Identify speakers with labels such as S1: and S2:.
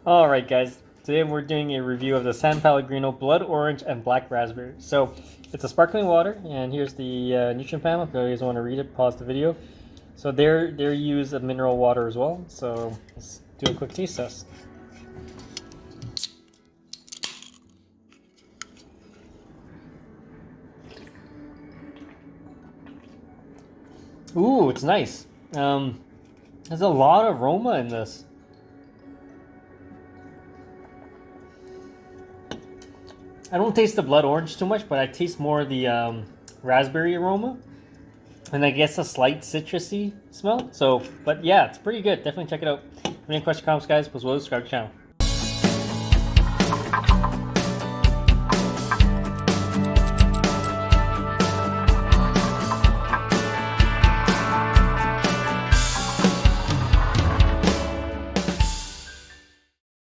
S1: Alright guys, today we're doing a review of the San Pellegrino Blood Orange and Black Raspberry. So, it's a sparkling water, and here's the nutrient panel. If you guys want to read it, pause the video. So they use a mineral water as well, so let's do a quick taste test. Ooh, it's nice. There's a lot of aroma in this. I don't taste the blood orange too much, but I taste more the raspberry aroma. And I guess a slight citrusy smell. So, but yeah, it's pretty good. Definitely check it out. If you have any questions, comments, guys, please subscribe to the channel.